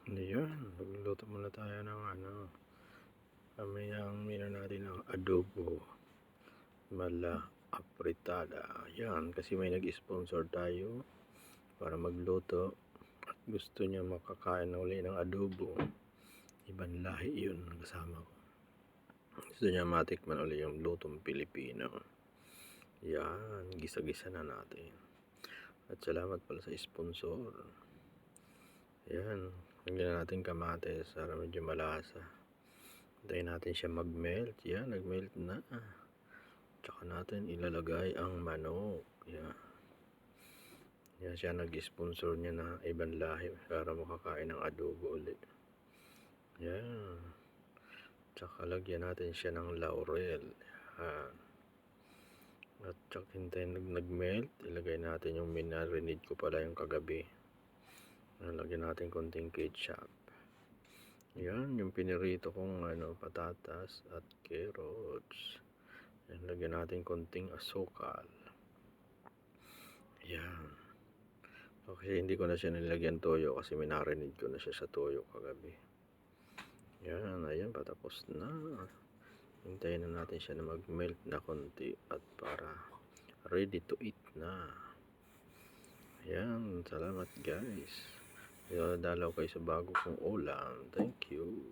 Ayan, magluluto muna tayo ng mamayang mino natin ng adobo mala apritada. Ayan, kasi may nag-sponsor tayo para magluto at gusto niya makakain na uli ng adobo. Ibang lahi yun kasama ko. Gusto niya matikman uli yung lutong Pilipino. Yan, gisa-gisa na natin. At salamat pala sa sponsor. Ayan, lagyan natin kamatis para medyo malasa. Hintayin natin siya mag-melt. Yan, nag-melt na. Tsaka natin ilalagay ang manok. Yan. Yan siya nag-sponsor niya na ibang lahi para makakain ng adobo ulit. Yan. Tsaka lagyan natin siya ng laurel. Yan. At tsaka hintayin nag-melt. Ilagay natin yung minarinade ko pala yung kagabi. Lagyan natin konting ketchup. Yan, yung pinirito kong patatas at carrots. Yan, lagyan natin konting asukal. Yan. Kasi hindi ko na siya nilagyan toyo kasi minarinade ko na siya sa toyo kagabi. Yan, ayan, patapos na. Hintayin na natin siya na mag-melt na konti at para ready to eat na. Ayan, salamat guys. Dalaw kayo sa bago kong ulam. Thank you.